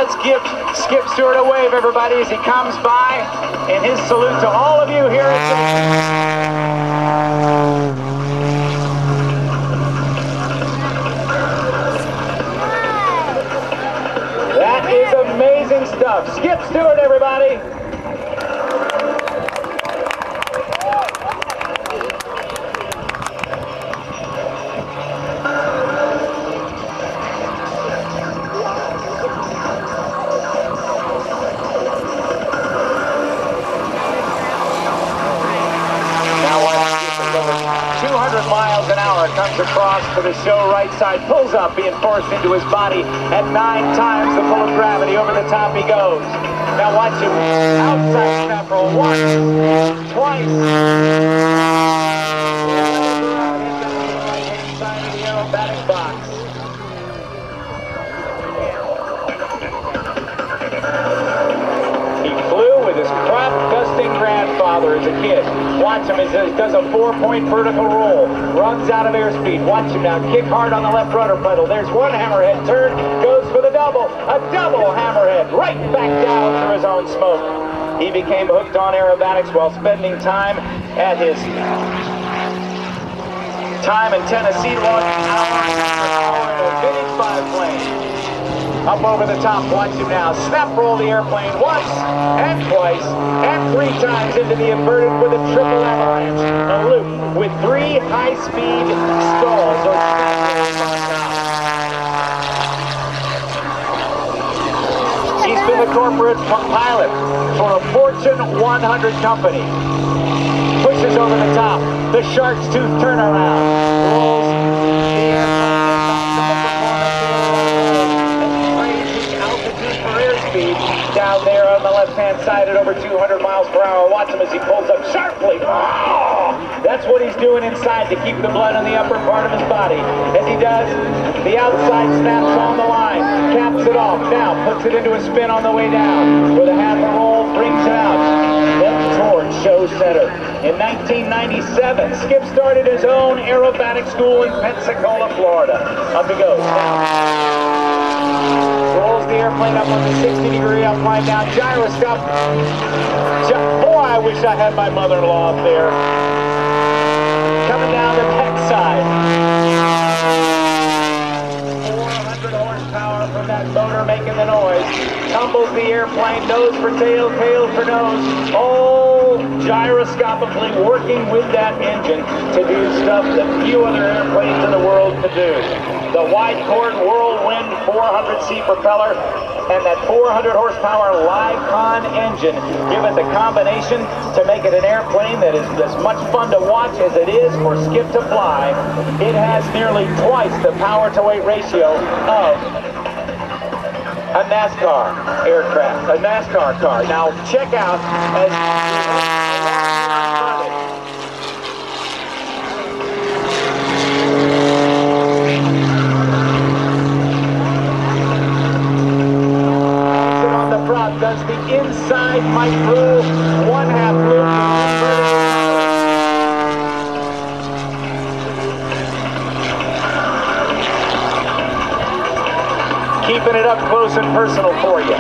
Let's give Skip Stewart a wave, everybody, as he comes by, and his salute to all of you here at Dayton. That is amazing stuff. Skip Stewart, everybody. Miles an hour, comes across to the show right side, pulls up, being forced into his body at 9 times the pull of gravity. Over the top he goes. Now watch him outside snap roll once, twice. Right-hand side of the aerobatic box. He flew with his crop-dusting grandfather as a kid. Watch him as he does a 4-point vertical roll. Runs out of airspeed. Watch him now. Kick hard on the left rudder pedal. There's one hammerhead turn. Goes for the double. A double hammerhead. Right back down through his own smoke. He became hooked on aerobatics while spending time at his time in Tennessee. 1 hour in a vintage biplane. Up over the top, watch him now. Snap roll the airplane once, and twice, and 3 times into the inverted with a triple avalanche. A loop with 3 high-speed stalls or snap rolls on top. He's been the corporate pilot for a Fortune 100 company. Pushes over the top. The shark's tooth turnaround. Rolls the airplane. Down there on the left-hand side at over 200 miles per hour. Watch him as he pulls up sharply. Oh! That's what he's doing inside to keep the blood in the upper part of his body. As he does, the outside snaps on the line, caps it off. Now puts it into a spin on the way down. With a half a roll, brings it out. Then towards show center. In 1997, Skip started his own aerobatic school in Pensacola, Florida. Up he goes. Now. Rolls the airplane up on the 60-degree upline down, gyroscope. Boy, I wish I had my mother-in-law up there. Coming down the backside. 400 horsepower from that motor making the noise. Tumbles the airplane, nose for tail, tail for nose. Oh, gyroscopically working with that engine to do stuff that few other airplanes in the world could do. The wide-chord whirlwind 400C propeller and that 400 horsepower Livecon engine give it the combination to make it an airplane that is as much fun to watch as it is for Skip to fly. It has nearly twice the power-to-weight ratio of a NASCAR aircraft, a NASCAR car. Now check out as does the inside micro 1/2 loop. Keeping it up close and personal for you.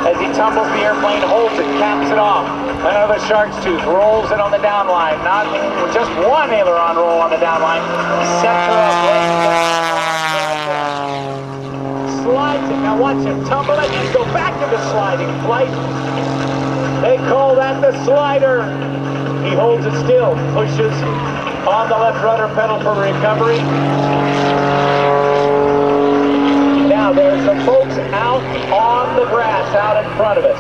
As he tumbles the airplane, holds it, caps it off. Another shark's tooth, rolls it on the down line. Not just one aileron roll on the down line. Sets her up. Slides it. Now watch him tumble it and go back into sliding flight. They call that the slider. He holds it still, pushes on the left rudder pedal for recovery. Now there's some folks out on the grass out in front of us.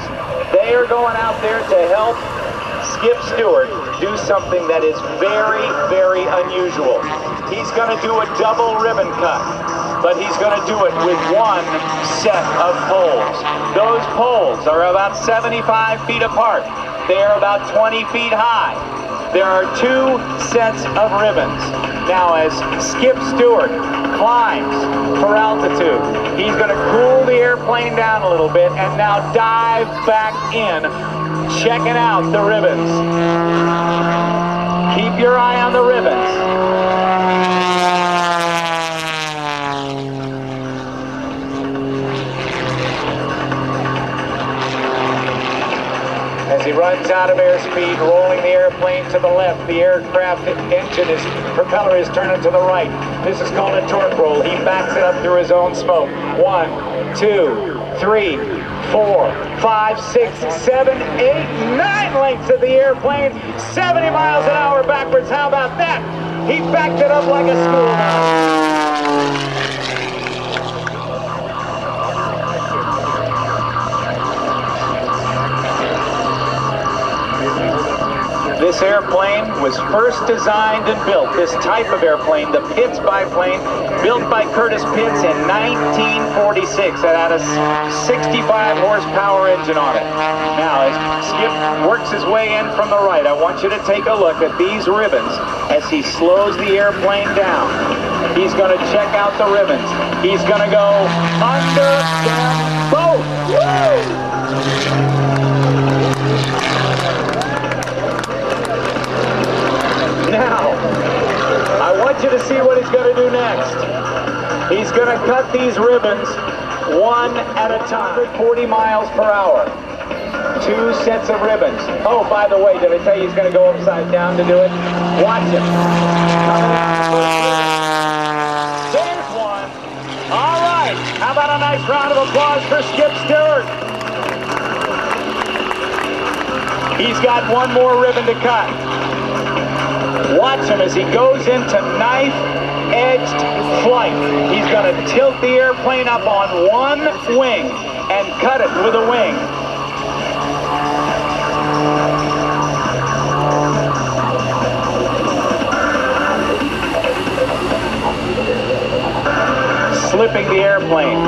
They are going out there to help Skip Stewart do something that is very, very unusual. He's going to do a double ribbon cut. But he's going to do it with 1 set of poles. Those poles are about 75 feet apart. They are about 20 feet high. There are 2 sets of ribbons. Now as Skip Stewart climbs for altitude, he's going to cool the airplane down a little bit and now dive back in, checking out the ribbons. Keep your eye on the ribbons. runs out of airspeed, rolling the airplane to the left. The aircraft engine, his propeller is turning to the right. This is called a torque roll. He backs it up through his own smoke. 1, 2, 3, 4, 5, 6, 7, 8, 9 lengths of the airplane. 70 miles an hour backwards. How about that? He backed it up like a school bus. This airplane was first designed and built, this type of airplane, the Pitts biplane, built by Curtis Pitts in 1946. It had a 65 horsepower engine on it. Now, as Skip works his way in from the right, I want you to take a look at these ribbons as he slows the airplane down. He's going to check out the ribbons. He's going to go under them both. Woo! Now, I want you to see what he's going to do next. He's going to cut these ribbons one at a time, 40 miles per hour. 2 sets of ribbons. Oh, by the way, did I tell you he's going to go upside down to do it? Watch him. There's one. All right. How about a nice round of applause for Skip Stewart? He's got one more ribbon to cut. Watch him as he goes into knife-edged flight. He's going to tilt the airplane up on one wing and cut it with a wing. Slipping the airplane.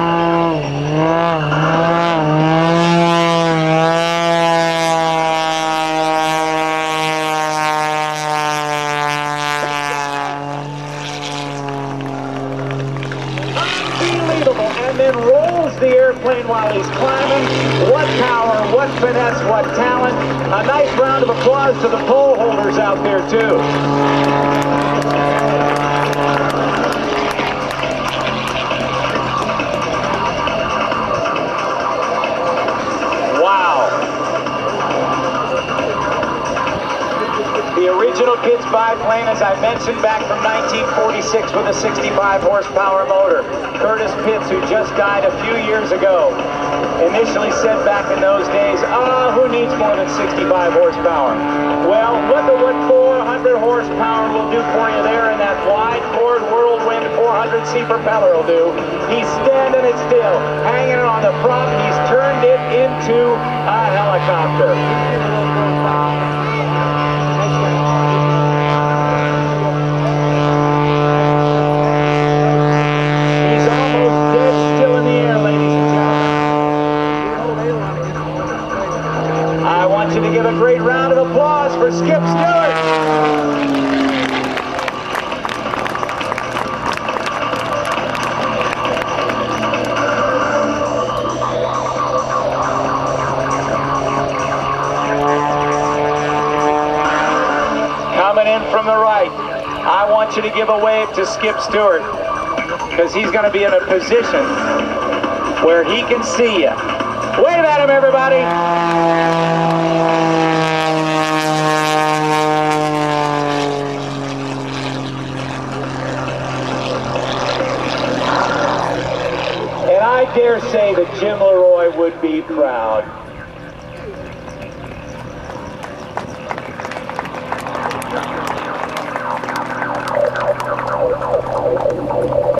And then rolls the airplane while he's climbing. What power, what finesse, what talent. A nice round of applause to the pole holders out there, too. Wow. The original Pitts biplane, as I mentioned, back from 1946 with a 65 horsepower motor. Curtis Pitts, who just died a few years ago, initially said back in those days, who needs more than 65 horsepower? Well, look at what 400 horsepower will do for you there, and that wide forward whirlwind 400C propeller will do. He's standing it still, hanging it on the prop. He's turned it into a helicopter. To give a great round of applause for Skip Stewart. Coming in from the right, I want you to give a wave to Skip Stewart, because he's going to be in a position where he can see you. Wave at him, everybody. And I dare say that Jim Leroy would be proud.